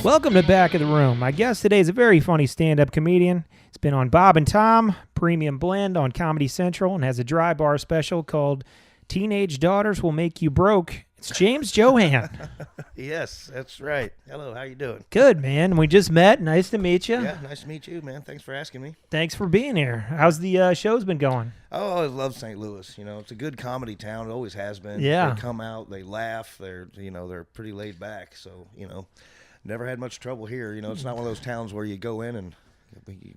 Welcome to Back of the Room. My guest today is a very funny stand-up comedian. He's been on Bob and Tom, Premium Blend on Comedy Central, and has a dry bar special called Teenage Daughters Will Make You Broke. It's James Johann. Yes, that's right. Hello, how you doing? Good, man. We just met. Nice to meet you. Yeah, nice to meet you, man. Thanks for asking me. Thanks for being here. How's the shows been going? Oh, I always love St. Louis. You know, it's a good comedy town. It always has been. Yeah. They come out, they laugh. They're pretty laid back. So, never had much trouble here. You know, it's not one of those towns where you go in and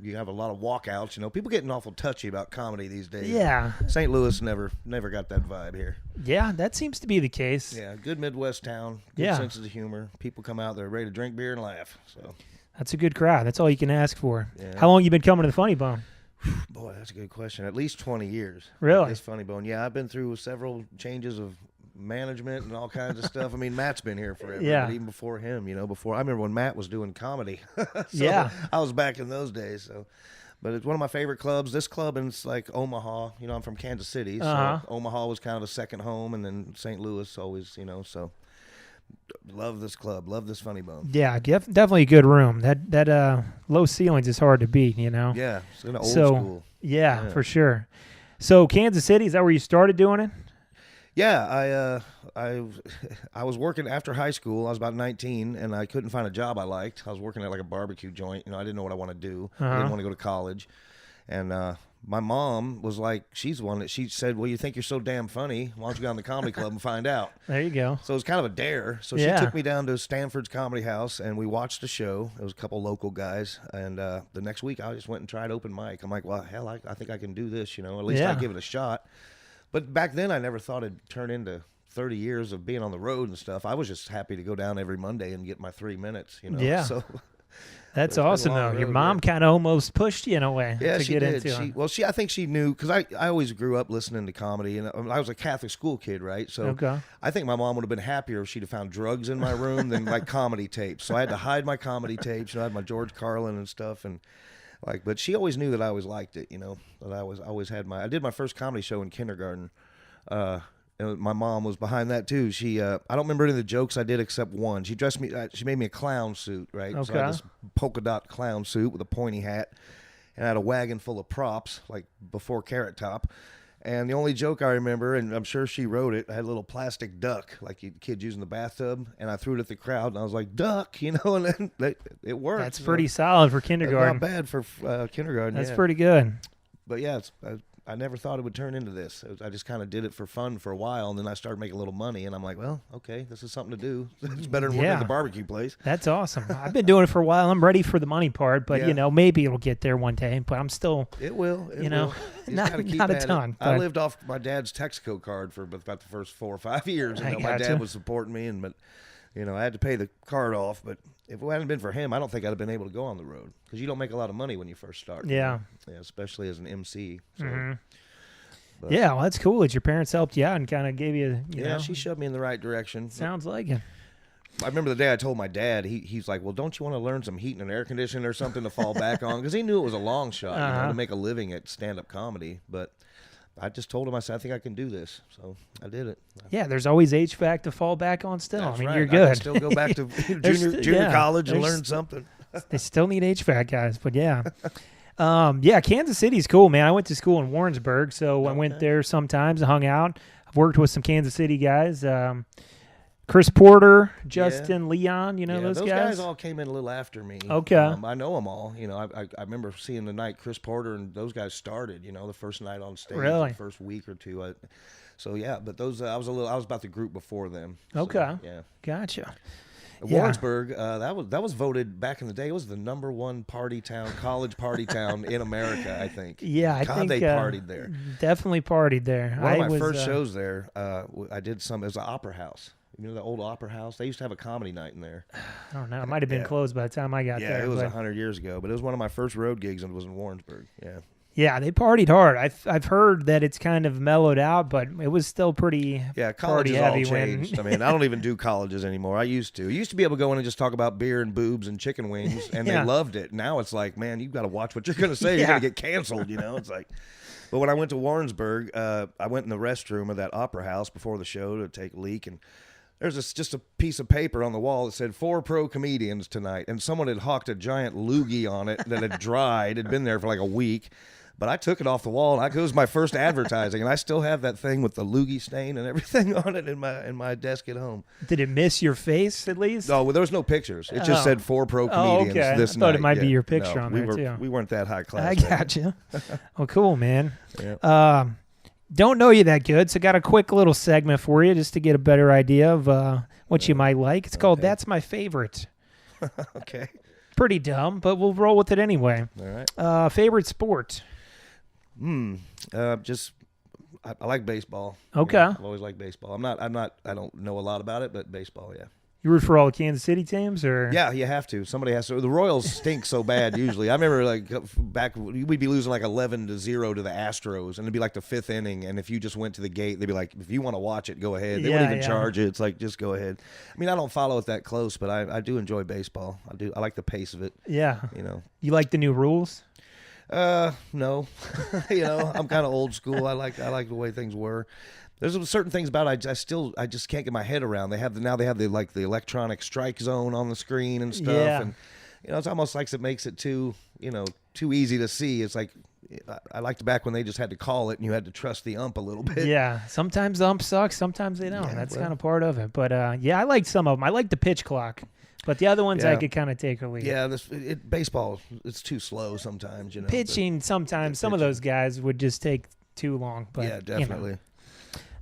you have a lot of walkouts. You know, people getting awful touchy about comedy these days. Yeah. St. Louis never got that vibe here. Yeah, that seems to be the case. Yeah, good Midwest town. Good sense of humor. People come out, they're ready to drink beer and laugh. So That's a good crowd. That's all you can ask for. Yeah. How long you been coming to the Funny Bone? Boy, that's a good question. At least 20 years. Really? This Funny Bone. Yeah, I've been through several changes of management and all kinds of stuff. I mean, Matt's been here forever. Yeah. But even before him, I remember when Matt was doing comedy. Yeah. I was back in those days. So, but it's one of my favorite clubs. This club, and it's like Omaha. You know, I'm from Kansas City, so Omaha was kind of a second home, and then St. Louis always. So love this club. Love this Funny Bone. Yeah, definitely a good room. That low ceilings is hard to beat, you know? Yeah, it's an old school. Yeah, for sure. So Kansas City, is that where you started doing it? Yeah, I was working after high school. I was about 19, and I couldn't find a job I liked. I was working at like a barbecue joint. You know, I didn't know what I want to do. I didn't want to go to college. And my mom was like, she's the one that she said, well, you think you're so damn funny. Why don't you go down to the comedy club and find out? There you go. So it was kind of a dare. So she took me down to Stanford's Comedy House, and we watched a show. It was a couple local guys. And the next week, I just went and tried open mic. I'm like, well, hell, I think I can do this. You know, at least I'll give it a shot. But back then, I never thought it'd turn into 30 years of being on the road and stuff. I was just happy to go down every Monday and get my 3 minutes, you know. Yeah. So that's awesome, though. Your mom kind of almost pushed you in a way to she get did. into it. I think she knew, because I always grew up listening to comedy, and I was a Catholic school kid, right? So I think my mom would have been happier if she'd have found drugs in my room than like comedy tapes. So I had to hide my comedy tapes. You know, I had my George Carlin and stuff, and but she always knew that I always liked it. You know, that I always had I did my first comedy show in kindergarten. And my mom was behind that too. She, I don't remember any of the jokes I did except one. She dressed me. She made me a clown suit, right? So I had this polka dot clown suit with a pointy hat, and I had a wagon full of props, like before Carrot Top. And the only joke I remember, and I'm sure she wrote it, I had a little plastic duck, like kids using the bathtub, and I threw it at the crowd, and I was like, "Duck," you know, and then it worked. That's pretty solid for kindergarten. Not bad for kindergarten. That's pretty good. But yeah, I never thought it would turn into this. I just kind of did it for fun for a while, and then I started making a little money, and I'm like, well, okay, this is something to do. It's better than working at the barbecue place. That's awesome. I've been doing it for a while. I'm ready for the money part, but, maybe it'll get there one day, but I'm still... It will. Not a ton. I lived off my dad's Texaco card for about the first 4 or 5 years. My dad was supporting me, but I had to pay the card off, but if it hadn't been for him, I don't think I'd have been able to go on the road, because you don't make a lot of money when you first start. Yeah. Especially as an MC. So. Yeah, well, that's cool that your parents helped you out and kind of gave you, Yeah, she shoved me in the right direction. Sounds like it. I remember the day I told my dad, he's like, well, don't you want to learn some heating and air conditioning or something to fall back on? Because he knew it was a long shot, to make a living at stand-up comedy. But I just told him, I said, I think I can do this. So I did it. Yeah, there's always HVAC to fall back on still. That's I mean, right. you're good. I can still go back to junior college and learn something. They still need HVAC guys, but yeah. Kansas City's cool, man. I went to school in Warrensburg, so I went there sometimes, hung out. I've worked with some Kansas City guys. Chris Porter, Justin Leon, those guys? Those guys all came in a little after me. Okay. I know them all. I remember seeing the night Chris Porter and those guys started, the first night on stage. Really? The first week or two. But those, I was about the group before them. Okay. So, yeah. Gotcha. Warrensburg, that was voted back in the day. It was the #1 party town, college party town in America, I think. Yeah, I think they partied there. Definitely partied there. One of my first shows there, I did it was an opera house. You know the old opera house? They used to have a comedy night in there. I don't know. It might have been closed by the time I got there. Yeah, it was 100 years ago, but it was one of my first road gigs, and it was in Warrensburg. Yeah. Yeah, they partied hard. I've heard that it's kind of mellowed out, but it was still pretty colleges all heavy changed. I mean, I don't even do colleges anymore. I used to. You used to be able to go in and just talk about beer and boobs and chicken wings, and they loved it. Now it's like, man, you've got to watch what you're going to say. You're going to get canceled, It's like... But when I went to Warrensburg, I went in the restroom of that opera house before the show to take a leak, and there's just a piece of paper on the wall that said 4 pro comedians tonight, and someone had hawked a giant loogie on it that had dried, had been there for like a week. But I took it off the wall, and it was my first advertising, and I still have that thing with the loogie stain and everything on it in my desk at home. Did it miss your face at least? No, well, there was no pictures. It just said 4 pro comedians this night. I thought it might be your picture on there too. We weren't that high class. I got you. Well, cool, man. Yeah. Don't know you that good, so got a quick little segment for you just to get a better idea of what you might like. It's called That's My Favorite. Okay. Pretty dumb, but we'll roll with it anyway. All right. Favorite sport? I like baseball. Okay. I've always liked baseball. I don't know a lot about it, but baseball, yeah. You root for all the Kansas City teams, or? Yeah, you have to. Somebody has to. The Royals stink so bad usually. I remember like back, we'd be losing like 11-0 to the Astros, and it'd be like the 5th inning, and if you just went to the gate, they'd be like, if you want to watch it, go ahead. They wouldn't even charge it. It's like, just go ahead. I mean, I don't follow it that close, but I do enjoy baseball. I like the pace of it. Yeah. You know. You like the new rules? No. I'm kind of old school. I like the way things were. There's certain things about it I just can't get my head around. They have the electronic strike zone on the screen and stuff, and it's almost like it makes it too easy to see. It's like I liked back when they just had to call it and you had to trust the ump a little bit. Yeah, sometimes the ump sucks, sometimes they don't. That's kind of part of it. But I like some of them. I like the pitch clock. But the other ones I could kind of take or leave. Yeah, baseball, it's too slow sometimes. Pitching, sometimes some of those guys would just take too long. But, yeah, definitely.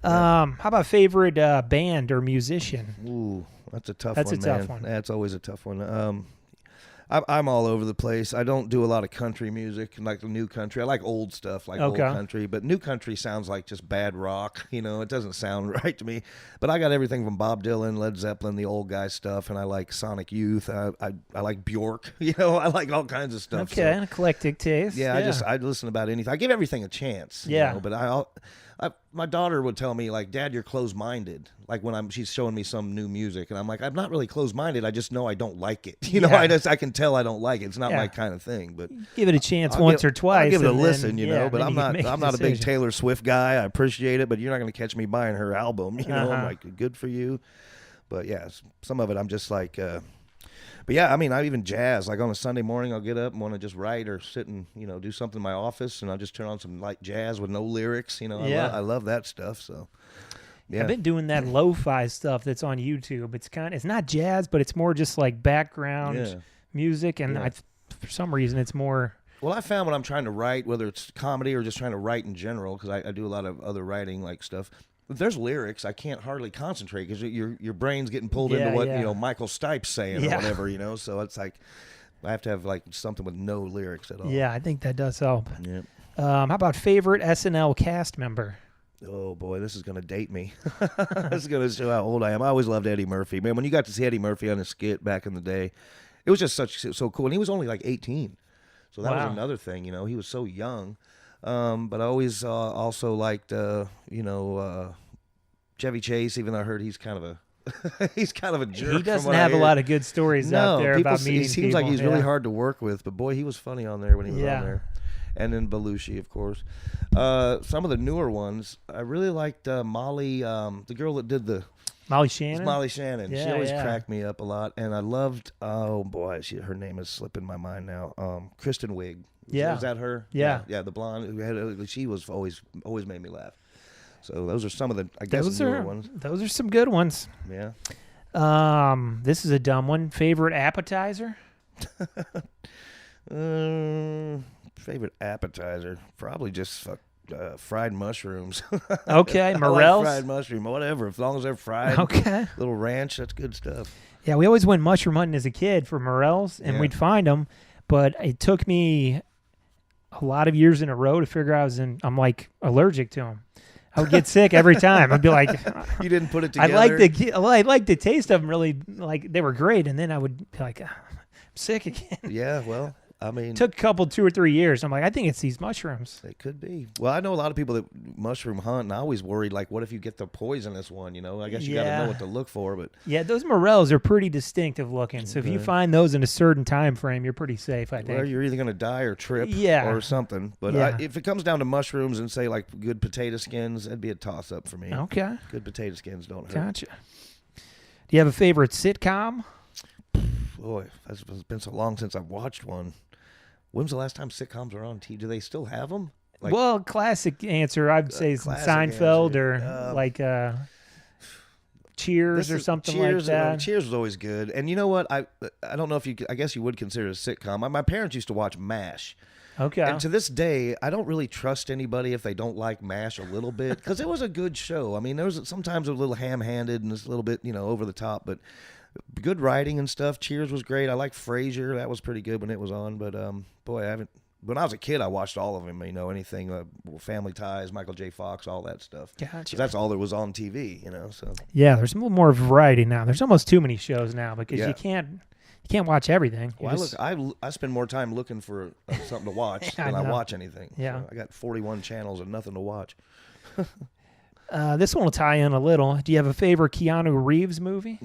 How about favorite band or musician? Ooh, that's a tough one, That's a tough one. That's always a tough one. I'm all over the place. I don't do a lot of country music, like the new country. I like old stuff, like old country. But new country sounds like just bad rock. It doesn't sound right to me. But I got everything from Bob Dylan, Led Zeppelin, the old guy stuff, and I like Sonic Youth. I like Bjork. I like all kinds of stuff. Okay, an eclectic taste. Yeah, I listen about anything. I give everything a chance. But my daughter would tell me, like, Dad, you're closed-minded. Like when she's showing me some new music, and I'm like, I'm not really closed-minded. I just know I don't like it. I can tell I don't like it. It's not my kind of thing. But give it a chance once or twice. I'll give it a listen, But I'm not a big decision. Taylor Swift guy. I appreciate it, but you're not going to catch me buying her album. I'm like, good for you. But yeah, some of it I'm just like. But yeah, I mean, I even jazz. Like on a Sunday morning, I'll get up and want to just write or sit and do something in my office, and I'll just turn on some light jazz with no lyrics. I love that stuff. So yeah, I've been doing that lo-fi stuff that's on YouTube. It's not jazz, but it's more just like background music, and for some reason it's more. Well, I found when I'm trying to write, whether it's comedy or just trying to write in general, because I do a lot of other writing like stuff. If there's lyrics, I can't hardly concentrate because your brain's getting pulled into what Michael Stipe's saying or whatever, So it's like I have to have like something with no lyrics at all. Yeah, I think that does help. Yeah. How about favorite SNL cast member? Oh boy, this is gonna date me. This is gonna show how old I am. I always loved Eddie Murphy. Man, when you got to see Eddie Murphy on a skit back in the day, it was just so cool. And he was only like 18, so that was another thing. He was so young. But I always also liked Chevy Chase, even though I heard he's kind of a jerk. He doesn't have a lot of good stories out there about meeting people. He seems like he's really hard to work with, but boy, he was funny on there when he was on there. And then Belushi, of course. Some of the newer ones, I really liked Molly, the girl that did the... Molly Shannon? Molly Shannon. She always cracked me up a lot. And I loved, oh boy, her name is slipping my mind now. Kristen Wiig. Yeah. Is that her? Yeah. Yeah, the blonde. She was always made me laugh. So those are some of the, I guess, newer ones. Those are some good ones. Yeah. This is a dumb one. Favorite appetizer? Favorite appetizer? Probably just fried mushrooms. Okay, morels? Fried mushroom, whatever. As long as they're fried. Okay. Little ranch, that's good stuff. Yeah, we always went mushroom hunting as a kid for morels, and we'd find them. But it took me a lot of years in a row to figure out I'm like allergic to them. I would get sick every time. I'd be like, you didn't put it together. I liked the taste of them really, like they were great, and then I would be like, I'm sick again. Yeah, well, I mean, it took a couple 2 or 3 years. I'm like, I think it's these mushrooms. It could be. Well, I know a lot of people that mushroom hunt, and I always worried, like, what if you get the poisonous one? I guess you got to know what to look for. But yeah, those morels are pretty distinctive looking. So if you find those in a certain time frame, you're pretty safe, I think. Well, you're either going to die or trip or something. But if it comes down to mushrooms and say like good potato skins, that'd be a toss up for me. Okay. Good potato skins don't hurt. Gotcha. Do you have a favorite sitcom? Boy, it's been so long since I've watched one. When's the last time sitcoms were on TV? Do they still have them? Like, well, classic answer, I'd say Seinfeld or Cheers or something like that. Cheers was always good. And you know what? I don't know if you. I guess you would consider it a sitcom. My parents used to watch MASH. Okay. And to this day, I don't really trust anybody if they don't like MASH a little bit, because it was a good show. I mean, there was sometimes a little ham-handed and it's a little bit, over the top, but good writing and stuff. Cheers was great. I like Frasier. That was pretty good when it was on. But boy, I haven't. When I was a kid, I watched all of them. Anything, Family Ties, Michael J. Fox, all that stuff. Gotcha. That's all that was on TV. So yeah, there's a little more variety now. There's almost too many shows now because you can't watch everything. Well, I spend more time looking for something to watch than I watch anything. Yeah, so I got 41 channels and nothing to watch. This one will tie in a little. Do you have a favorite Keanu Reeves movie?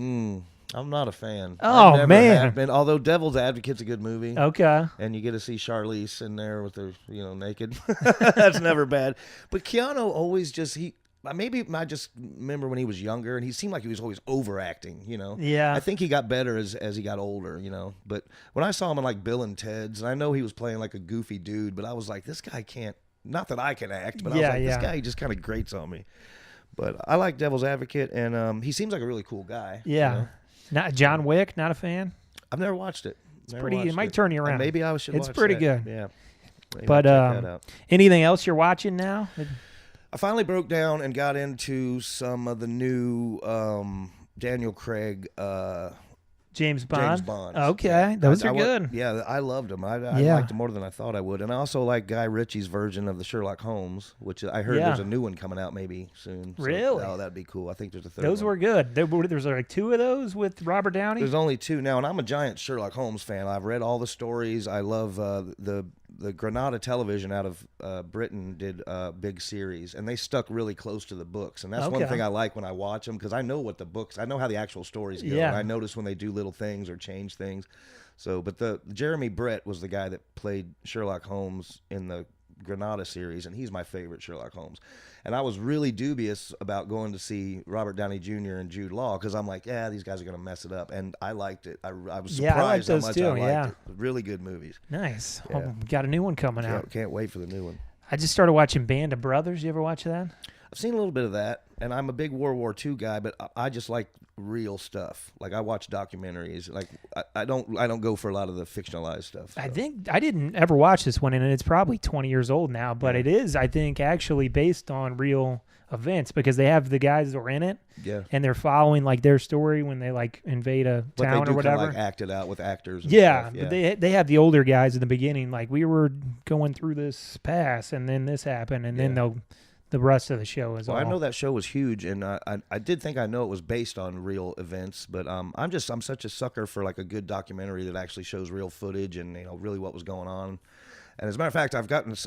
I'm not a fan. Oh, man. Although Devil's Advocate's a good movie. Okay. And you get to see Charlize in there with her, naked. That's never bad. But Keanu always maybe I just remember when he was younger and he seemed like he was always overacting, Yeah. I think he got better as he got older, But when I saw him in like Bill and Ted's, and I know he was playing like a goofy dude, but I was like, this guy can't, not that I can act, but I was like, this guy just kind of grates on me. But I like Devil's Advocate, and he seems like a really cool guy. Yeah. Not John Wick, not a fan? I've never watched it. It might turn you around. And maybe I should watch it. It's pretty good. Yeah. But anything else you're watching now? I finally broke down and got into some of the new Daniel Craig James Bond. Okay, yeah. Those are good. Yeah, I loved them. I liked them more than I thought I would. And I also like Guy Ritchie's version of the Sherlock Holmes, which I heard there's a new one coming out maybe soon. So, really? Oh, that'd be cool. I think there's a third Those one. were good. There's like two of those with Robert Downey? There's only two now, and I'm a giant Sherlock Holmes fan. I've read all the stories. I love the Granada Television out of Britain did a big series, and they stuck really close to the books. And that's one thing I like when I watch them, because I know I know how the actual stories go. Yeah. And I notice when they do little things or change things. So, but Jeremy Brett was the guy that played Sherlock Holmes in the Granada series, and he's my favorite Sherlock Holmes. And I was really dubious about going to see Robert Downey Jr. and Jude Law, because I'm like, these guys are going to mess it up. And I liked it. I was surprised how much I liked it. Really good movies. Nice. Yeah. Well, got a new one coming out. Can't wait for the new one. I just started watching Band of Brothers. You ever watch that? I've seen a little bit of that, and I'm a big World War II guy, but I just like real stuff. Like, I watch documentaries. Like, I don't go for a lot of the fictionalized stuff. So. I think I didn't ever watch this one, and it's probably 20 years old now, but it is, I think, actually based on real events, because they have the guys that were in it, and they're following like their story when they like invade a town or whatever. Like act it out with actors. And stuff. But they have the older guys in the beginning, like, we were going through this pass, and then this happened, and then the rest of the show is all. I know that show was huge, and I did think I know it was based on real events, but I'm such a sucker for like a good documentary that actually shows real footage and really what was going on. And as a matter of fact,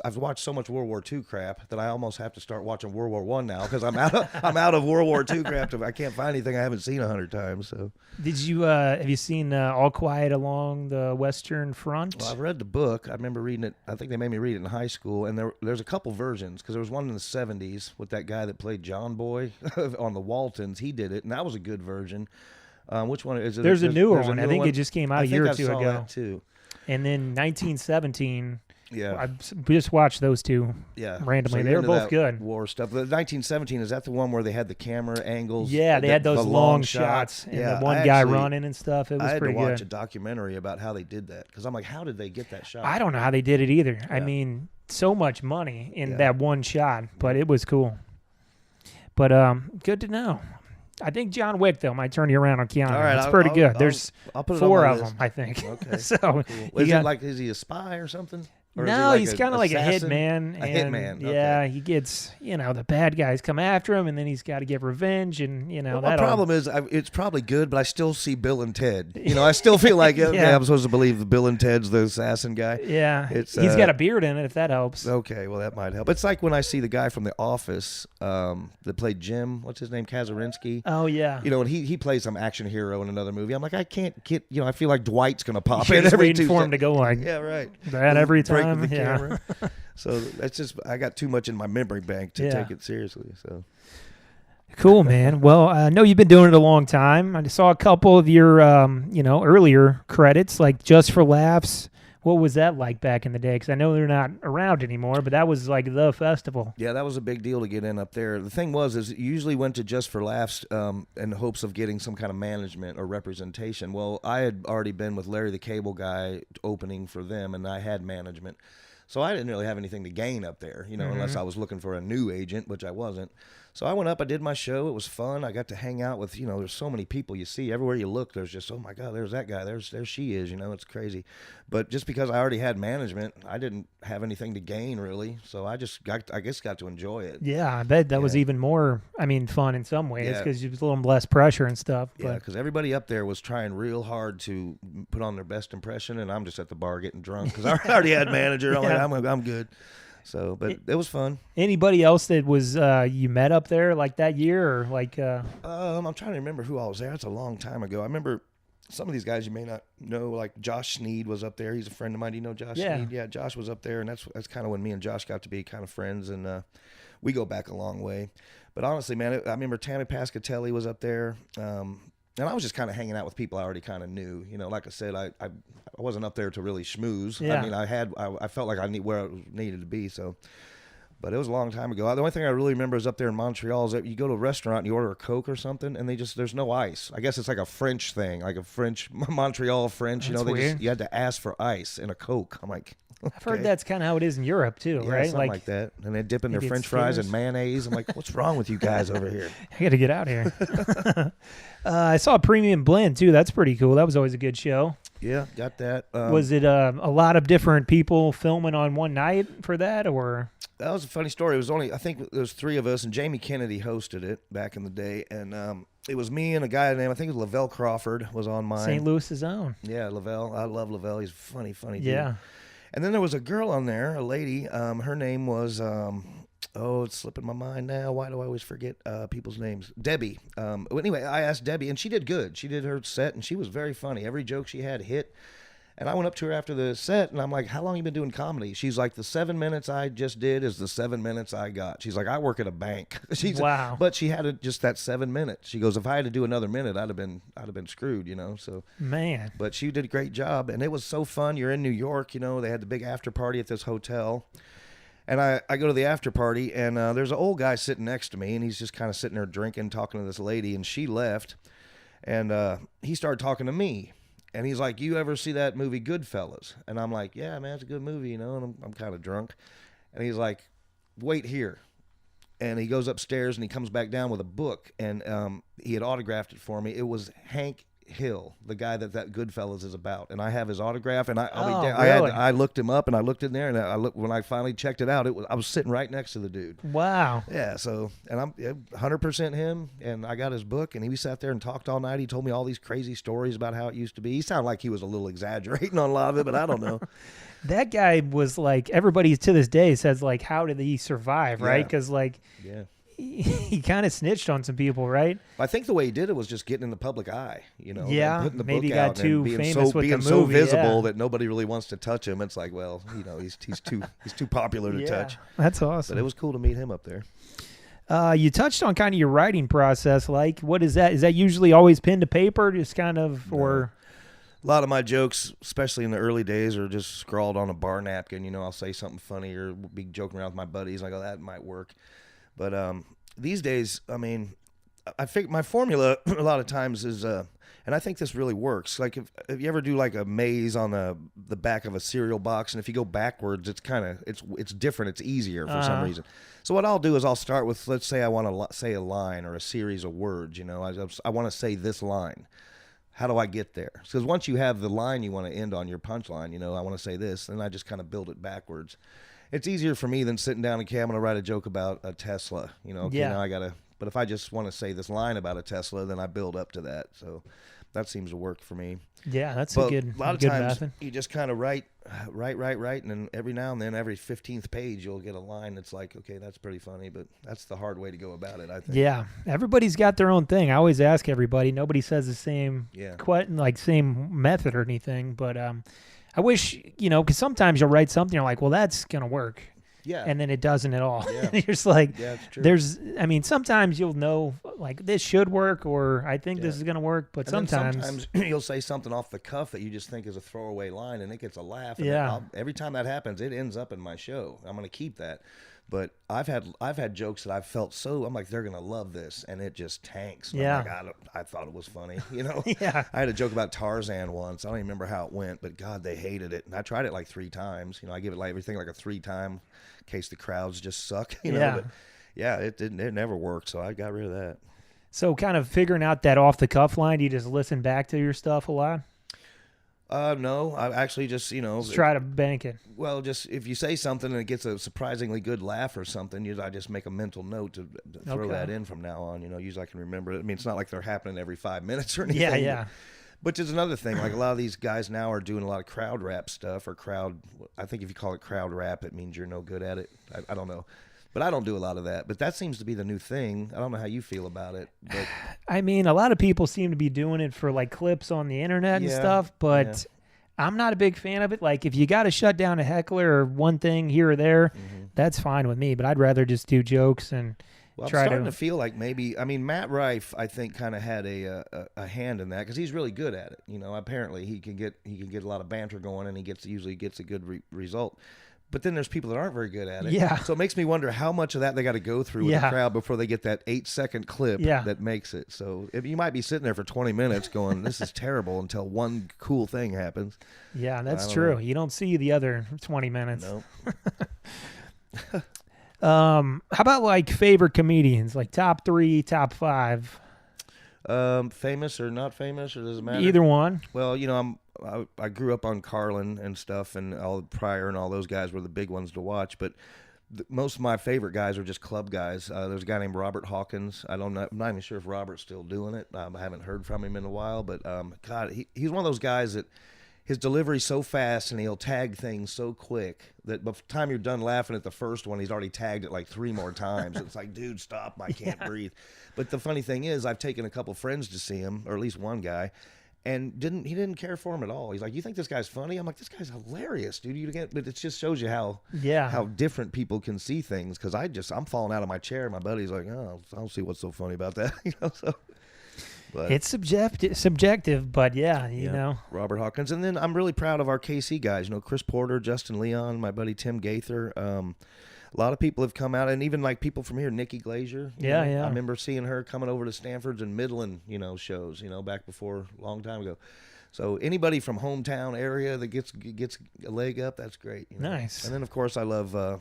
I've watched so much World War II crap that I almost have to start watching World War I now, because I'm out of World War II crap. I can't find anything I haven't seen 100 times. So, have you seen All Quiet Along the Western Front? Well, I've read the book. I remember reading it. I think they made me read it in high school. And there's a couple versions, because there was one in the 70s with that guy that played John Boy on the Waltons. He did it, and that was a good version. Which one is it? There's a newer one. I think it just came out a year or two ago. That too. And then 1917. Yeah, I just watched those two randomly. So they were both good. War stuff. The 1917, is that the one where they had the camera angles? Yeah, they had those long shots and the one guy running and stuff. It was pretty good. I had to watch a documentary about how they did that, because I'm like, how did they get that shot? I don't know how they did it either. I mean, so much money in that one shot, but it was cool. But good to know. I think John Wick, though, might turn you around on Keanu. All right, it's pretty good. There's I'll put it 4 on of list. them, I think. Okay. So cool. Is he a spy or something? Or no, is he's kind of like a assassin? hitman. A hitman. Okay. Yeah, he gets, the bad guys come after him, and then he's got to get revenge, and, Well, my problem is, it's probably good, but I still see Bill and Ted. I still feel like I'm supposed to believe that Bill and Ted's the assassin guy. Yeah, he's got a beard in it, if that helps. Okay, well, that might help. It's like when I see the guy from The Office that played Jim, what's his name, Kazarinsky. Oh, yeah. And he plays some action hero in another movie. I'm like, I can't get, I feel like Dwight's going to pop You're in just every waiting for him to go like, yeah, right. That every Break time. with the camera. So that's just, I got too much in my memory bank to take it seriously. So Cool, man. Well, I know you've been doing it a long time. I saw a couple of your, earlier credits, like Just for Laughs. What was that like back in the day? Because I know they're not around anymore, but that was like the festival. Yeah, that was a big deal to get in up there. The thing is you usually went to Just for Laughs in hopes of getting some kind of management or representation. Well, I had already been with Larry the Cable Guy opening for them, and I had management. So I didn't really have anything to gain up there, unless I was looking for a new agent, which I wasn't. So I went up, I did my show. It was fun. I got to hang out with, there's so many people you see. Everywhere you look, there's just, oh, my God, there's that guy. There she is, it's crazy. But just because I already had management, I didn't have anything to gain, really. So I got to enjoy it. Yeah, I bet that was even more, fun in some ways because it was a little less pressure and stuff. Yeah, because everybody up there was trying real hard to put on their best impression, and I'm just at the bar getting drunk because I already had manager. I'm good. So, but it was fun. Anybody else that was you met up there like that year or like? I'm trying to remember who I was there. It's a long time ago. I remember some of these guys you may not know, like Josh Sneed was up there. He's a friend of mine. Do you know Josh Sneed? Yeah, Josh was up there, and that's kind of when me and Josh got to be kind of friends, and we go back a long way. But honestly, man, I remember Tammy Pascatelli was up there. And I was just kind of hanging out with people I already kind of knew. Like I said, I wasn't up there to really schmooze. Yeah. I felt like I knew where I needed to be. So, but it was a long time ago. The only thing I really remember is up there in Montreal is that you go to a restaurant and you order a Coke or something, and there's no ice. I guess it's like a French thing, like a Montreal French. That's weird. You had to ask for ice in a Coke. I'm like, okay. I've heard that's kind of how it is in Europe too, yeah, right? Something like that. And they dip in their French fries and mayonnaise. I'm like, what's wrong with you guys over here? I got to get out here. I saw a Premium Blend too. That's pretty cool. That was always a good show. Yeah, got that. Was it a lot of different people filming on one night for that, or? That was a funny story. It was I think there was 3 of us, and Jamie Kennedy hosted it back in the day, and it was me and a guy named, I think it was Lavelle Crawford was on mine. St. Louis's own. Yeah, Lavelle. I love Lavelle. He's funny dude. Yeah. And then there was a girl on there, a lady. Her name was, it's slipping my mind now. Why do I always forget people's names? Debbie. Anyway, I asked Debbie, and she did good. She did her set, and she was very funny. Every joke she had hit. And I went up to her after the set, and I'm like, how long you been doing comedy? She's like, the 7 minutes I just did is the 7 minutes I got. She's like, I work at a bank. Wow. But she had just that 7 minutes. She goes, if I had to do another minute, I'd have been screwed, So man. But she did a great job, and it was so fun. You're in New York, they had the big after party at this hotel. And I go to the after party, and there's an old guy sitting next to me, and he's just kind of sitting there drinking, talking to this lady, and she left, and he started talking to me. And he's like, you ever see that movie Goodfellas? And I'm like, yeah, man, it's a good movie, and I'm kind of drunk. And he's like, wait here. And he goes upstairs, and he comes back down with a book, and he had autographed it for me. It was Hank Hill, the guy that Goodfellas is about, and I have his autograph. And I looked him up, and I looked in there, and when I finally checked it out, I was sitting right next to the dude. Wow. Yeah. So, and I'm 100% him, and I got his book, and he sat there and talked all night. He told me all these crazy stories about how it used to be. He sounded like he was a little exaggerating on a lot of it, but I don't know. That guy was like, everybody to this day says like, how did he survive? Right? Because yeah. He kind of snitched on some people, right? I think the way he did it was just getting in the public eye, Yeah, putting the maybe book got out too and famous with the movie, so visible that nobody really wants to touch him. It's like, well, he's too popular to touch. That's awesome. But it was cool to meet him up there. You touched on kind of your writing process. Like, what is that? Is that usually always pen to paper, just kind of, or? A lot of my jokes, especially in the early days, are just scrawled on a bar napkin. I'll say something funny or be joking around with my buddies. I go, that might work. But these days, I think my formula a lot of times is, and I think this really works. Like if you ever do like a maze on the back of a cereal box, and if you go backwards, it's different. It's easier for some reason. So what I'll do is I'll start with, let's say I want to say a line or a series of words. I want to say this line. How do I get there? Because once you have the line you want to end on, your punchline, I want to say this, then I just kind of build it backwards. It's easier for me than sitting down and, okay, I'm going to write a joke about a Tesla. Now I got to, but if I just want to say this line about a Tesla, then I build up to that. So that seems to work for me. Yeah, that's a lot of times you just kind of write, and then every now and then, every 15th page, you'll get a line that's like, okay, that's pretty funny, but that's the hard way to go about it, I think. Yeah, everybody's got their own thing. I always ask everybody. Nobody says the same, same method or anything, but I wish, because sometimes you'll write something, you're like, well, that's going to work. Yeah. And then it doesn't at all. Yeah. You're just like, yeah, it's true. sometimes you'll know, like, this should work, or I think this is going to work, but and sometimes you'll say something off the cuff that you just think is a throwaway line, and it gets a laugh. And every time that happens, it ends up in my show. I'm going to keep that. But I've had jokes that I've felt I'm like, they're gonna love this, and it just tanks. And I'm like, I thought it was funny, Yeah. I had a joke about Tarzan once. I don't even remember how it went, but God, they hated it. And I tried it like 3 times. I give it like everything like a 3-time in case the crowds just suck. But it never worked, so I got rid of that. So kind of figuring out that off the cuff line, do you just listen back to your stuff a lot? No, I actually just, try to bank it. Well, just if you say something and it gets a surprisingly good laugh or something, I just make a mental note to throw that in from now on. Usually I can remember it. I mean, it's not like they're happening every 5 minutes or anything. Yeah. Which is another thing. Like a lot of these guys now are doing a lot of crowd rap stuff I think if you call it crowd rap, it means you're no good at it. I don't know. But I don't do a lot of that. But that seems to be the new thing. I don't know how you feel about it. But I mean, a lot of people seem to be doing it for like clips on the internet and stuff, but I'm not a big fan of it. Like if you got to shut down a heckler or one thing here or there, that's fine with me. But I'd rather just do jokes and I'm starting to feel like maybe. I mean, Matt Rife, I think, kind of had a hand in that because he's really good at it. Apparently he can get a lot of banter going, and he usually gets a good result. But then there's people that aren't very good at it. Yeah. So it makes me wonder how much of that they got to go through with the crowd before they get that 8-second clip that makes it. So you might be sitting there for 20 minutes going, this is terrible, until one cool thing happens. Yeah, that's true. You don't see the other 20 minutes. No. How about like favorite comedians, like top 3, top 5? Famous or not famous, or does it matter? Either one. Well, I grew up on Carlin and stuff, and all Pryor and all those guys were the big ones to watch. But most of my favorite guys are just club guys. There's a guy named Robert Hawkins. I'm not even sure if Robert's still doing it. I haven't heard from him in a while. But God, he's one of those guys that his delivery's so fast, and he'll tag things so quick that by the time you're done laughing at the first one, he's already tagged it like 3 more times. It's like, dude, stop! I can't breathe. But the funny thing is, I've taken a couple friends to see him, or at least one guy. And he didn't care for him at all. He's like, you think this guy's funny? I'm like, this guy's hilarious, dude. But it just shows you how different people can see things. Because I'm falling out of my chair. My buddy's like, oh, I don't see what's so funny about that. But it's subjective, but you know. Robert Hawkins. And then I'm really proud of our KC guys. Chris Porter, Justin Leon, my buddy Tim Gaither. A lot of people have come out, and even like people from here, Nikki Glazier. Yeah. I remember seeing her coming over to Stanford's and Midland, shows, back before a long time ago. So anybody from hometown area that gets a leg up, that's great. Nice. And then of course I love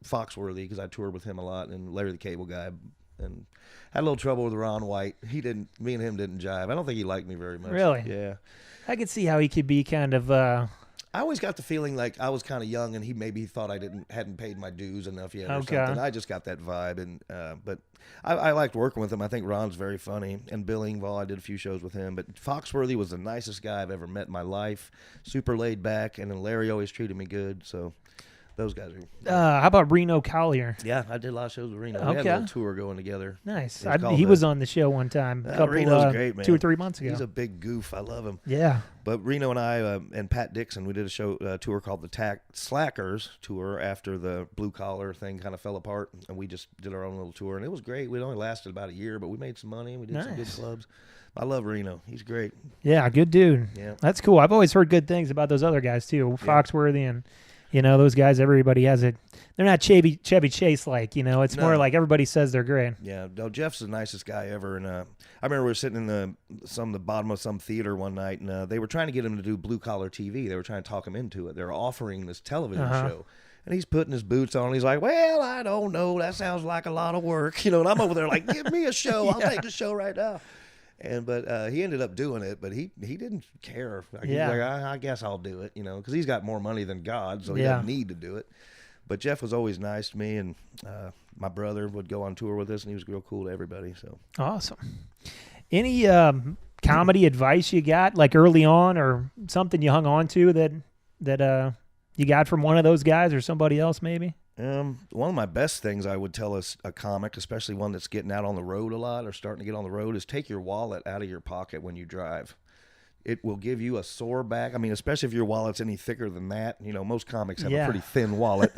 Foxworthy because I toured with him a lot, and Larry the Cable Guy, and had a little trouble with Ron White. Me and him didn't jive. I don't think he liked me very much. Really? Yeah. I could see how he could be kind of. I always got the feeling like I was kind of young, and he maybe thought I hadn't paid my dues enough yet or something. I just got that vibe, and but I liked working with him. I think Ron's very funny, and Bill Engvall, I did a few shows with him. But Foxworthy was the nicest guy I've ever met in my life. Super laid back, and then Larry always treated me good. So those guys are. How about Reno Collier? Yeah, I did a lot of shows with Reno. We had a little tour going together. Nice. He was on the show one time. Reno's great, man. 2 or 3 months ago. He's a big goof. I love him. Yeah. But Reno and I and Pat Dixon, we did a tour called the Slackers Tour after the blue collar thing kind of fell apart, and we just did our own little tour, and it was great. It only lasted about a year, but we made some money, and we did some good clubs. I love Reno. He's great. Yeah, good dude. Yeah. That's cool. I've always heard good things about those other guys, too. Foxworthy and... those guys, everybody has it. They're not Chevy Chase like, it's more like everybody says they're great. Yeah, no, Jeff's the nicest guy ever. And I remember we were sitting in the bottom of some theater one night, and they were trying to get him to do blue collar TV. They were trying to talk him into it. They were offering this television show. And he's putting his boots on. And he's like, well, I don't know. That sounds like a lot of work. And I'm over there like, give me a show. I'll take the show right now. But he ended up doing it, but he didn't care. He's like, I guess I'll do it, because he's got more money than God, so he doesn't need to do it. But Jeff was always nice to me, and my brother would go on tour with us, and he was real cool to everybody. So awesome. Any comedy advice you got, like early on, or something you hung on to that you got from one of those guys or somebody else, maybe? One of my best things I would tell a comic, especially one that's getting out on the road a lot or starting to get on the road, is take your wallet out of your pocket when you drive. It will give you a sore back. I mean, especially if your wallet's any thicker than that. Most comics have a pretty thin wallet.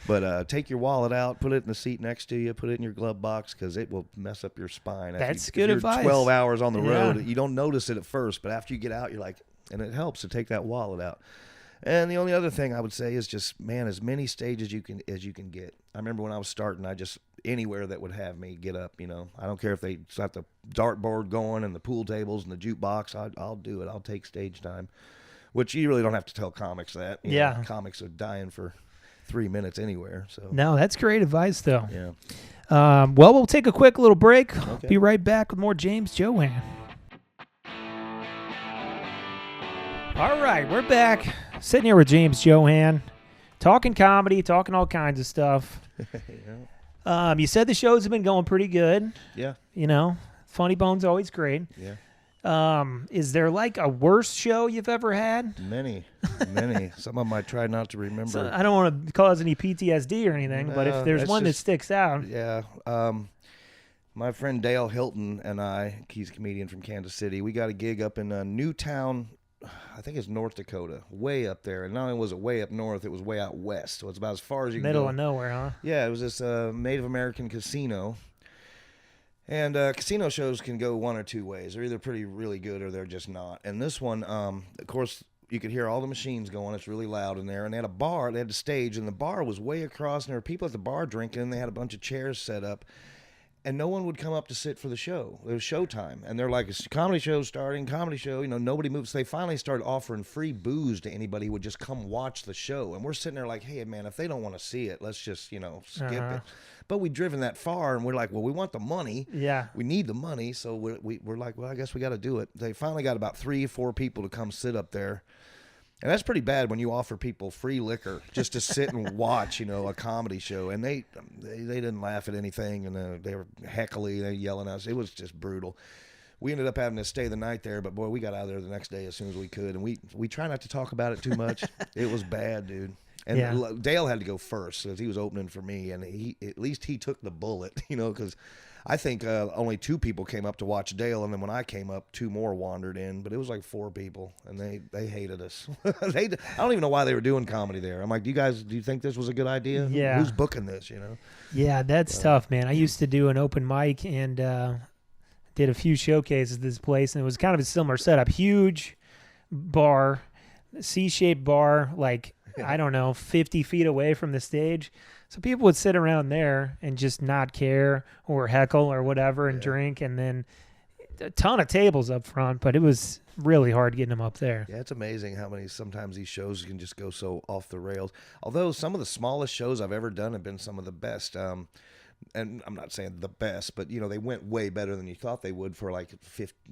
But take your wallet out, put it in the seat next to you, put it in your glove box, because it will mess up your spine. That's good advice. 12 hours on the road, you don't notice it at first, but after you get out, you're like, and it helps to take that wallet out. And the only other thing I would say is just, man, as many stages as you can get. I remember when I was starting, I just, anywhere that would have me get up, I don't care if they got the dartboard going and the pool tables and the jukebox, I'll do it. I'll take stage time, which you really don't have to tell comics that. Comics are dying for 3 minutes anywhere. So no, that's great advice, though. Yeah. Well, we'll take a quick little break. Okay. Be right back with more James Johann. All right, we're back. Sitting here with James Johann, talking comedy, talking all kinds of stuff. You said the shows have been going pretty good. Yeah. Funny Bone's always great. Yeah. Is there like a worst show you've ever had? Many. Some of them I try not to remember. So I don't want to cause any PTSD or anything, but if there's one that sticks out. Yeah. My friend Dale Hilton and I, he's a comedian from Kansas City, we got a gig up in Newtown, I think it's North Dakota, way up there. And not only was it way up north, it was way out west. So it's about as far as you can go. Middle of nowhere, huh? Yeah, it was this Native American casino. And casino shows can go one or two ways. They're either really good or they're just not. And this one, of course, you could hear all the machines going. It's really loud in there. And they had a bar. They had the stage, and the bar was way across. And there were people at the bar drinking. And they had a bunch of chairs set up. And no one would come up to sit for the show. It was showtime. And they're like, it's a comedy show starting, comedy show. Nobody moves. So they finally started offering free booze to anybody who would just come watch the show. And we're sitting there like, hey, man, if they don't want to see it, let's just, skip it. But we'd driven that far, and we're like, well, we want the money. Yeah. We need the money. So we're like, well, I guess we got to do it. They finally got about 3 or 4 people to come sit up there. And that's pretty bad when you offer people free liquor just to sit and watch, a comedy show. And they didn't laugh at anything, and they were heckly, they were yelling at us. It was just brutal. We ended up having to stay the night there, but boy, we got out of there the next day as soon as we could. And we try not to talk about it too much. It was bad, dude. And Dale had to go first because he was opening for me, and at least he took the bullet, because I think only 2 people came up to watch Dale, and then when I came up, 2 more wandered in, but it was like 4 people, and they hated us. I don't even know why they were doing comedy there. I'm like, do you think this was a good idea? Yeah. Who's booking this, Yeah, that's tough, man. I used to do an open mic and did a few showcases at this place, and it was kind of a similar setup. Huge bar, C-shaped bar, like, I don't know, 50 feet away from the stage. So people would sit around there and just not care or heckle or whatever and drink, and then a ton of tables up front, but it was really hard getting them up there. Yeah, it's amazing how many sometimes these shows can just go so off the rails. Although some of the smallest shows I've ever done have been some of the best. And I'm not saying the best, but, they went way better than you thought they would for like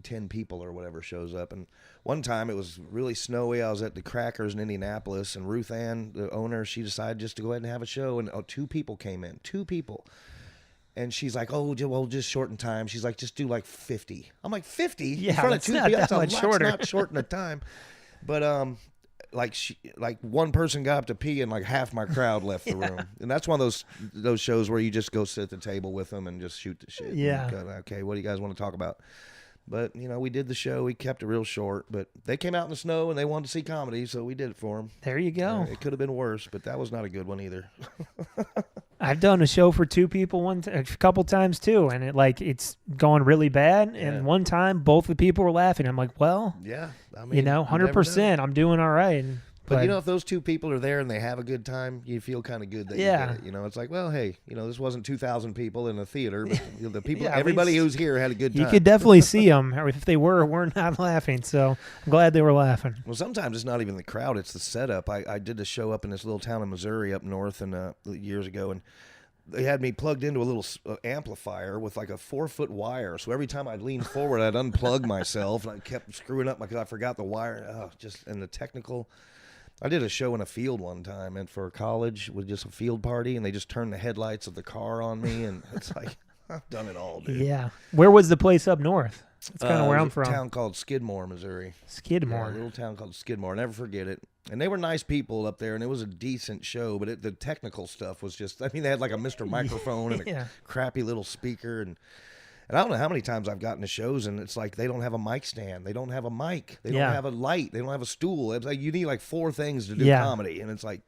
10 people or whatever shows up. And one time it was really snowy. I was at the Crackers in Indianapolis, and Ruth Ann, the owner, she decided just to go ahead and have a show. And 2 people came in, 2 people. And she's like, oh, well, just shorten time. She's like, just do like 50. I'm like, 50? Yeah, in front of 2 people? That's much shorter. Not shorten the time. But, like one person got up to pee and like half my crowd left the room. And that's one of those shows where you just go sit at the table with them and just shoot the shit. Yeah. Go, okay, what do you guys want to talk about? But, we did the show. We kept it real short. But they came out in the snow and they wanted to see comedy, so we did it for them. There you go. It could have been worse, but that was not a good one either. I've done a show for 2 people a couple times too, and it's going really bad. Yeah. And one time, both the people were laughing. I'm like, well, yeah, I mean, 100%. I'm doing all right. But if those 2 people are there and they have a good time, you feel kind of good that you did it. It's like, well, hey, this wasn't 2,000 people in a theater, but the people, everybody who's here had a good time. You could definitely see them, or if they were not laughing. So I'm glad they were laughing. Well, sometimes it's not even the crowd; it's the setup. I did a show up in this little town in Missouri up north, and years ago, and they had me plugged into a little amplifier with like a 4-foot wire. So every time I'd lean forward, I'd unplug myself, and I kept screwing up because I forgot the wire. And the technical. I did a show in a field one time and for college with just a field party, and they just turned the headlights of the car on me, and it's like, I've done it all, dude. Yeah. Where was the place up north? That's kind of where I'm from. A town called Skidmore, Missouri. Skidmore. Yeah, a little town called Skidmore. I'll never forget it. And they were nice people up there, and it was a decent show, but the technical stuff was just, they had like a Mr. Microphone and a crappy little speaker, and And I don't know how many times I've gotten to shows and it's like they don't have a mic stand, they don't have a mic, they don't have a light, they don't have a stool. It's like you need like 4 things to do comedy, and it's like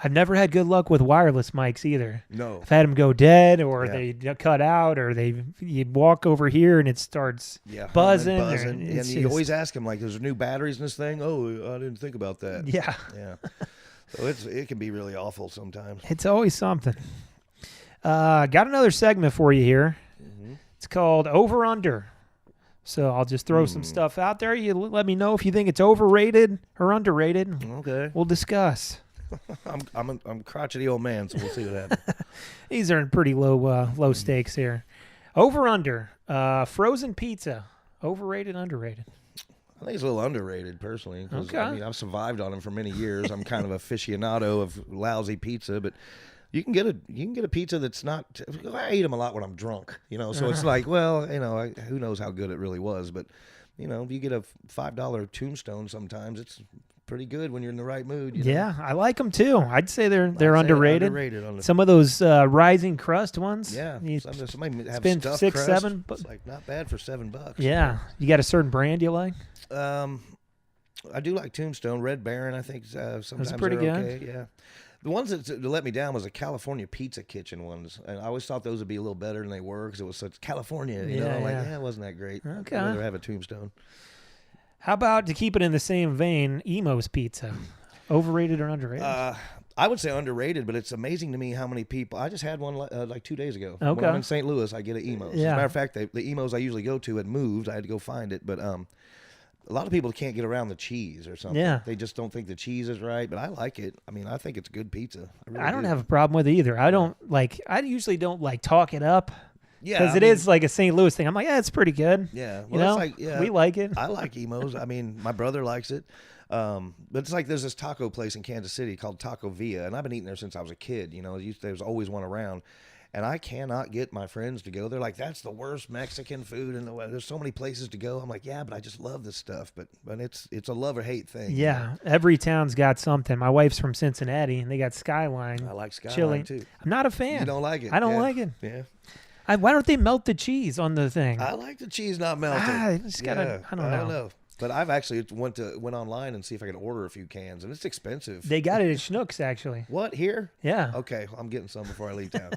I've never had good luck with wireless mics either. No, I've had them go dead, or they cut out, or you walk over here and it starts buzzing. And you always ask them like, "Is there new batteries in this thing?" Oh, I didn't think about that. Yeah. So it can be really awful sometimes. It's always something. Got another segment for you here. Mm-hmm. It's called Over Under. So I'll just throw some stuff out there. You let me know if you think it's overrated or underrated. Okay. We'll discuss. I'm a crotchety old man, so we'll see what happens. These are in pretty low stakes here. Over under. Frozen pizza. Overrated, underrated? I think it's a little underrated, personally. Okay. I mean, I've survived on them for many years. I'm kind of aficionado of lousy pizza, but you can get a pizza that's not. I eat them a lot when I'm drunk, So it's like, well, who knows how good it really was, but if you get a $5 Tombstone, sometimes it's pretty good when you're in the right mood. Yeah, I like them too. I'd say they're underrated. Some of those rising crust ones. Yeah, somebody have spend stuffed $6, crust. $7. It's like not bad for $7. Yeah, you got a certain brand you like? I do like Tombstone. Red Baron, I think sometimes that's pretty good. Okay. Yeah. The ones that let me down was the California Pizza Kitchen ones, and I always thought those would be a little better than they were because it was such California. It wasn't that great. Okay. I'd rather have a Tombstone. How about, to keep it in the same vein, Emo's Pizza? Overrated or underrated? I would say underrated, but it's amazing to me how many people. I just had one like 2 days ago. Okay. When I'm in St. Louis, I get an Emo's. Yeah. As a matter of fact, the Emo's I usually go to had moved. I had to go find it, but a lot of people can't get around the cheese or something. Yeah. They just don't think the cheese is right, but I like it. I mean, I think it's good pizza. I don't have a problem with it either. I usually don't talk it up. Yeah. Because it is like a St. Louis thing. I'm like, it's pretty good. Yeah. Well, we like it. I like Emo's. I mean, my brother likes it. But it's like there's this taco place in Kansas City called Taco Villa, and I've been eating there since I was a kid. There's always one around. And I cannot get my friends to go. They're like, that's the worst Mexican food in the world. There's so many places to go. I'm like, yeah, but I just love this stuff. But it's a love or hate thing. Yeah, every town's got something. My wife's from Cincinnati, and they got Skyline. I like Skyline chili. too. I'm not a fan. You don't like it? I don't like it. Yeah. Why don't they melt the cheese on the thing? I like the cheese not melted. I don't know. But I've actually went online and see if I could order a few cans, and it's expensive. They got it at Schnucks, actually. What, here? Yeah. Okay, I'm getting some before I leave town.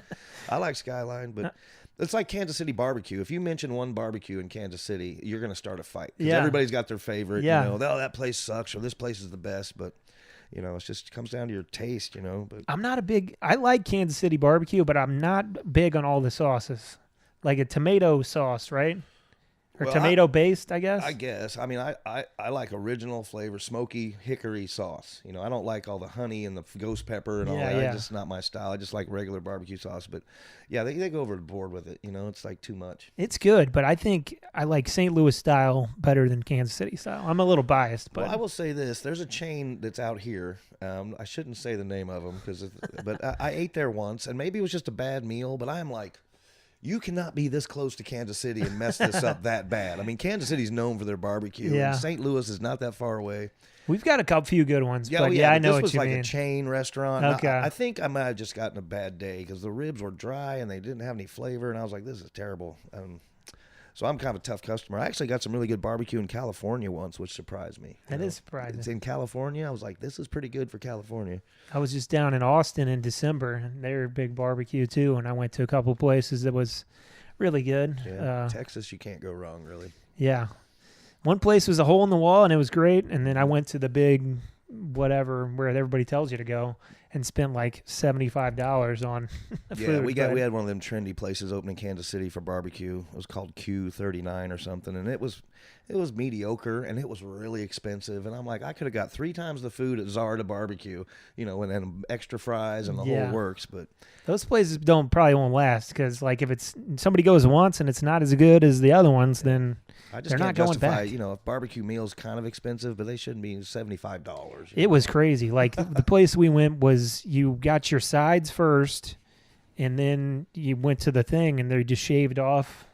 I like Skyline, but it's like Kansas City barbecue. If you mention one barbecue in Kansas City, you're going to start a fight. Yeah. Everybody's got their favorite. Yeah. Oh, that place sucks, or this place is the best, but it comes down to your taste, But I'm not I like Kansas City barbecue, but I'm not big on all the sauces. Like a tomato sauce, right? Or tomato-based, I guess? I guess. I mean, I like original flavor, smoky hickory sauce. I don't like all the honey and the ghost pepper and all that. It's just not my style. I just like regular barbecue sauce. But, yeah, they go overboard with it. It's like too much. It's good, but I think I like St. Louis style better than Kansas City style. I'm a little biased. But Well, I will say this. There's a chain that's out here. I shouldn't say the name of them, but I ate there once, and maybe it was just a bad meal, but I'm like, you cannot be this close to Kansas City and mess this up that bad. I mean, Kansas City's known for their barbecue. Yeah. And St. Louis is not that far away. We've got a few good ones. Yeah, but I know what you mean. This was like a chain restaurant. Okay. I think I might have just gotten a bad day because the ribs were dry and they didn't have any flavor. And I was like, this is terrible. So I'm kind of a tough customer. I actually got some really good barbecue in California once, which surprised me. That is surprising. It's in California. I was like, this is pretty good for California. I was just down in Austin in December, and they were a big barbecue too. And I went to a couple of places that was really good. Yeah, Texas, you can't go wrong, really. Yeah. One place was a hole in the wall, and it was great. And then I went to the big whatever where everybody tells you to go and spent like $75 on food. Yeah, we had one of them trendy places open in Kansas City for barbecue. It was called Q39 or something, and it was mediocre, and it was really expensive. And I'm like, I could have got 3 times the food at Zarda Barbecue, and then extra fries and the whole works. But those places probably won't last because, like, if it's somebody goes once and it's not as good as the other ones, then they're not going back. A barbecue meal is kind of expensive, but they shouldn't be $75. It was crazy. Like the place we went was you got your sides first, and then you went to the thing, and they just shaved off.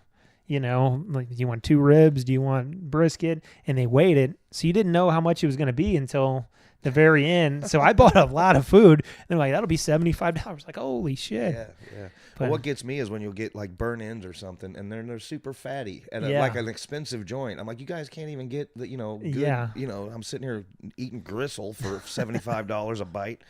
Like, do you want 2 ribs? Do you want brisket? And they weighed it, so you didn't know how much it was going to be until the very end. So I bought a lot of food. And like, that'll be $75. Like, holy shit. Yeah. But what gets me is when you'll get like burn ends or something, and they're super fatty at like an expensive joint. I'm like, you guys can't even get the good, I'm sitting here eating gristle for $75 a bite.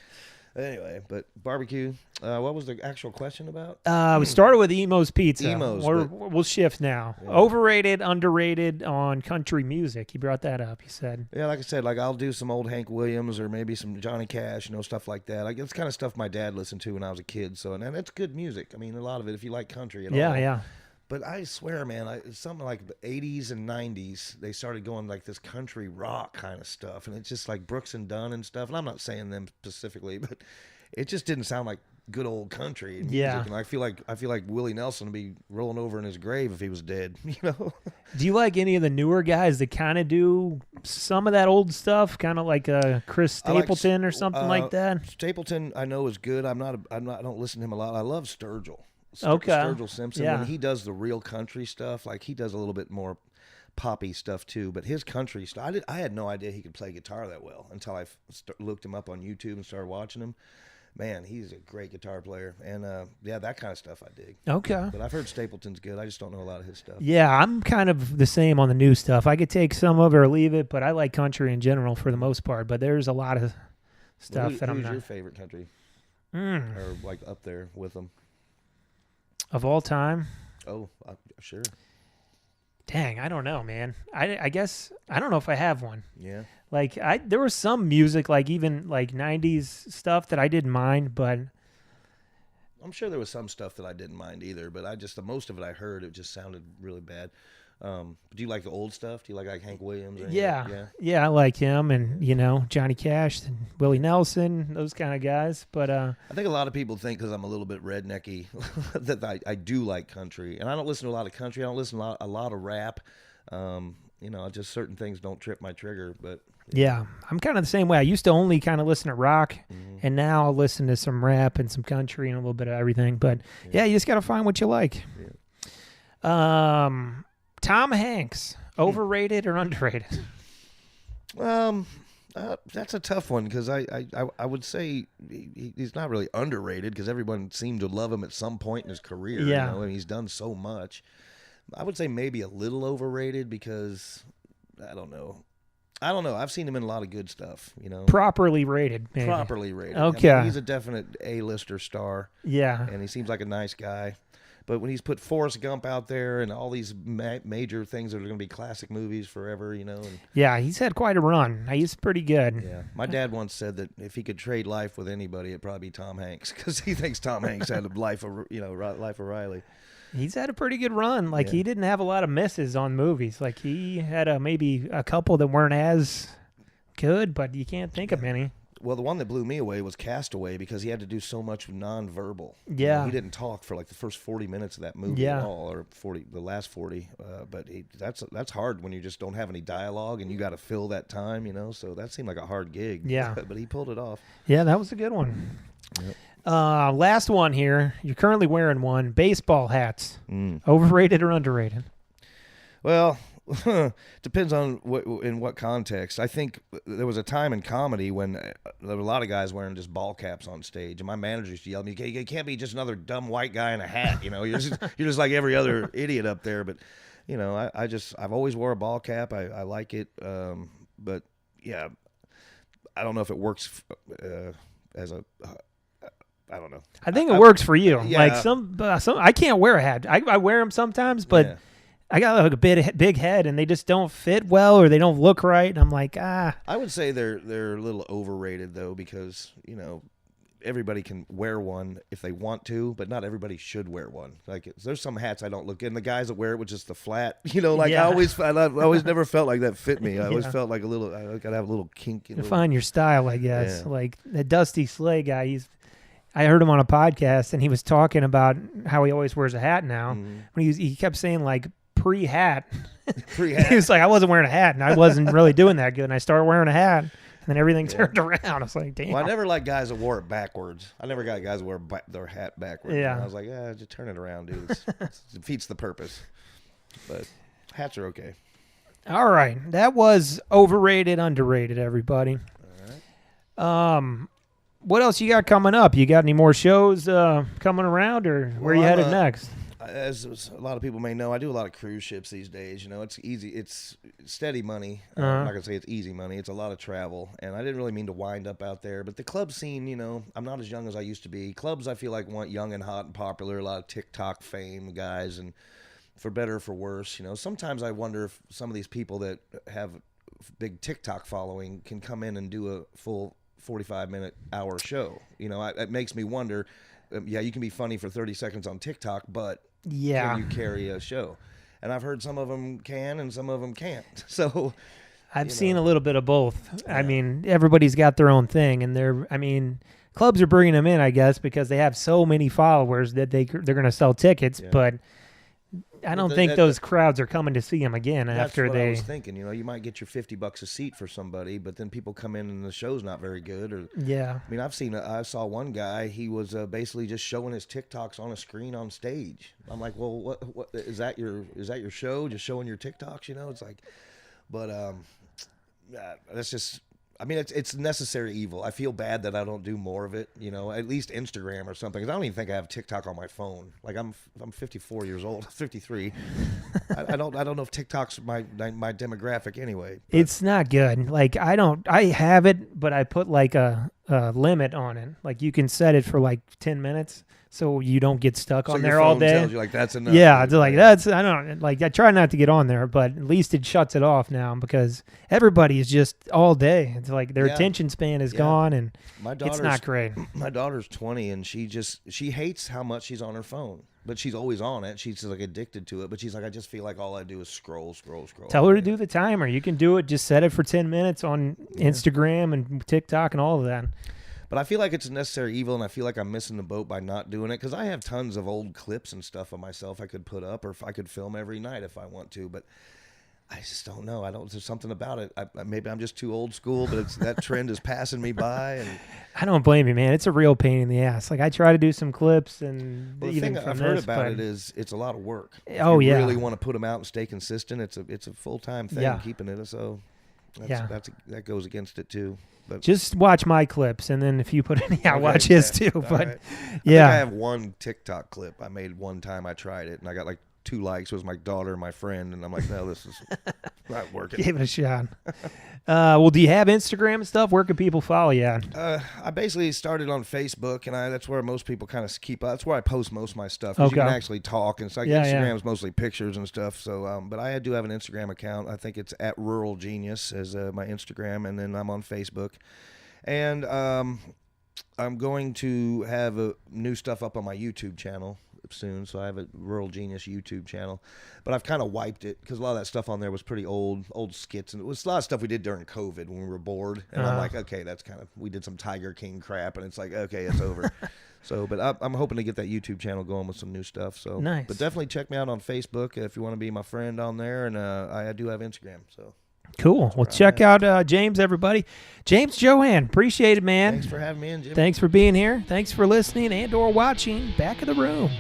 Anyway, but barbecue. What was the actual question about? We started with Emo's Pizza. We'll shift now. Yeah. Overrated, underrated on country music. He brought that up. He said, "Yeah, like I said, like I'll do some old Hank Williams or maybe some Johnny Cash, stuff like that. Like it's kind of stuff my dad listened to when I was a kid. So and it's good music. I mean, a lot of it if you like country at all. Yeah. But I swear, man, it's something like the 80s and 90s, they started going like this country rock kind of stuff. And it's just like Brooks and Dunn and stuff. And I'm not saying them specifically, but it just didn't sound like good old country music. Yeah. And I feel like Willie Nelson would be rolling over in his grave if he was dead, Do you like any of the newer guys that kind of do some of that old stuff, kind of like Chris Stapleton or something like that? Stapleton I know is good. I don't listen to him a lot. I love Sturgill. Sturgill Simpson, when he does the real country stuff, like he does a little bit more poppy stuff too, but his country stuff, I had no idea he could play guitar that well until I looked him up on YouTube and started watching him. Man, he's a great guitar player, and that kind of stuff I dig. Okay. But I've heard Stapleton's good. I just don't know a lot of his stuff. Yeah, I'm kind of the same on the new stuff. I could take some of it or leave it, but I like country in general for the most part, but there's a lot of stuff that I'm not. Who's your favorite country? Or like up there with them? Of all time? Oh, sure. Dang, I don't know, man. I guess I don't know if I have one. Yeah. Like there was some music, like even like 90s stuff that I didn't mind, but I'm sure there was some stuff that I didn't mind either, but the most of it I heard, it just sounded really bad. Do you like the old stuff? Do you like Hank Williams? Or yeah, I like him, and Johnny Cash and Willie Nelson, those kind of guys. But I think a lot of people think because I'm a little bit rednecky that I do like country, and I don't listen to a lot of country. I don't listen to a lot of rap. Just certain things don't trip my trigger. But yeah, I'm kind of the same way. I used to only kind of listen to rock, and now I'll listen to some rap and some country and a little bit of everything. But yeah, you just got to find what you like. Yeah. Tom Hanks, overrated or underrated? That's a tough one because I would say he's not really underrated because everyone seemed to love him at some point in his career. Yeah. And he's done so much. I would say maybe a little overrated because I don't know. I've seen him in a lot of good stuff. Properly rated. Maybe. Properly rated. Okay. I mean, he's a definite A-lister star. Yeah. And he seems like a nice guy. But when he's put Forrest Gump out there and all these major things that are going to be classic movies forever, Yeah, he's had quite a run. He's pretty good. Yeah. My dad once said that if he could trade life with anybody, it'd probably be Tom Hanks because he thinks Tom Hanks had a life of Riley. He's had a pretty good run. Like, he didn't have a lot of misses on movies. Like, he had maybe a couple that weren't as good, but you can't think of many. Well, the one that blew me away was Castaway because he had to do so much nonverbal. Yeah. He didn't talk for like the first 40 minutes of that movie at all, or the last 40. But that's hard when you just don't have any dialogue and you got to fill that time, So that seemed like a hard gig. Yeah. But he pulled it off. Yeah, that was a good one. Yep. Last one here. You're currently wearing one. Baseball hats. Overrated or underrated? Well, depends on in what context. I think there was a time in comedy when there were a lot of guys wearing just ball caps on stage, and my manager used to yell at me, "You can't be just another dumb white guy in a hat, You're just like every other idiot up there." But I've always wore a ball cap. I like it, but yeah, I don't know if it works as a. I don't know. I think it works for you. Yeah. Like some I can't wear a hat. I wear them sometimes, but. Yeah. I got like a big head, and they just don't fit well, or they don't look right. And I'm like, I would say they're a little overrated though, because everybody can wear one if they want to, but not everybody should wear one. Like there's some hats I don't look at, and the guys that wear it with just the flat, I always never felt like that fit me. I always felt like I gotta have a little kink. You find your style, I guess. Yeah. Like the Dusty Slay guy, I heard him on a podcast, and he was talking about how he always wears a hat now. When he kept saying like. Pre-hat. He was like, I wasn't wearing a hat, and I wasn't really doing that good. And I started wearing a hat, and then everything turned around. I was like, damn. Well, I never liked guys that wore it backwards. I never got guys that wear their hat backwards. Yeah. And I was like, just turn it around, dude. It defeats the purpose. But hats are okay. All right. That was overrated, underrated, everybody. What else you got coming up? You got any more shows coming around, or where are you headed next? As a lot of people may know, I do a lot of cruise ships these days. It's easy. It's steady money. I'm not going to say it's easy money. It's a lot of travel. And I didn't really mean to wind up out there. But the club scene, I'm not as young as I used to be. Clubs, I feel like, want young and hot and popular, a lot of TikTok fame guys. And for better or for worse, sometimes I wonder if some of these people that have big TikTok following can come in and do a full 45-minute hour show. It makes me wonder, yeah, you can be funny for 30 seconds on TikTok, but can you carry a show? And I've heard some of them can and some of them can't. So I've seen a little bit of both. Yeah. I mean, everybody's got their own thing, and clubs are bringing them in, I guess, because they have so many followers that they're going to sell tickets, but I don't think those crowds are coming to see him again after I was thinking. You might get your $50 a seat for somebody, but then people come in and the show's not very good. I saw one guy. He was basically just showing his TikToks on a screen on stage. I'm like, well, what is that your show? Just showing your TikToks? It's like, but that's just. It's necessary evil. I feel bad that I don't do more of it, at least Instagram or something. 'Cause I don't even think I have TikTok on my phone. Like I'm 54 years old, 53. I don't know if TikTok's my demographic anyway. But. It's not good. Like I have it, but I put like a limit on it. Like you can set it for like 10 minutes. So you don't get stuck on there all day. Tells you like that's enough. Yeah, it's like that's I don't like I try not to get on there, but at least it shuts it off now because everybody is just all day. It's like their attention span is gone, and it's not great. My daughter's 20, and she hates how much she's on her phone, but she's always on it. She's like addicted to it, but she's like, I just feel like all I do is scroll. Tell her to do the timer. You can do it. Just set it for 10 minutes on Instagram and TikTok and all of that. But I feel like it's a necessary evil, and I feel like I'm missing the boat by not doing it because I have tons of old clips and stuff of myself I could put up, or if I could film every night if I want to. But I just don't know. There's something about it. Maybe I'm just too old school, but that trend is passing me by. And I don't blame you, man. It's a real pain in the ass. Like I try to do some clips, and the even thing I've heard about it is it's a lot of work. If you really want to put them out and stay consistent, it's a full-time thing keeping it. So that goes against it too. But just watch my clips, and then if you put any, I'll watch his too. But right. I think I have one TikTok clip I made one time. I tried it, and I got like 2 likes. It was my daughter and my friend, and I'm like, no, this is not working. Give it a shot. Well, do you have Instagram and stuff? Where can people follow you at? I basically started on Facebook, and that's where most people kind of keep up. That's where I post most of my stuff. You can actually talk, and it's like Instagram's mostly pictures and stuff. So, but I do have an Instagram account. I think it's at Rural Genius as my Instagram, and then I'm on Facebook. And I'm going to have new stuff up on my YouTube channel soon, so I have a Rural Genius YouTube channel, but I've kind of wiped it because a lot of that stuff on there was pretty old skits, and it was a lot of stuff we did during COVID when we were bored, and I'm like, okay, that's we did some Tiger King crap, and it's like, okay, it's over. So, but I'm hoping to get that YouTube channel going with some new stuff. So, nice. But definitely check me out on Facebook if you want to be my friend on there, and I do have Instagram. So. Cool. Well, check out James, everybody. James Johann, appreciate it, man. Thanks for having me in, Jim. Thanks for being here. Thanks for listening and or watching Back of the Room.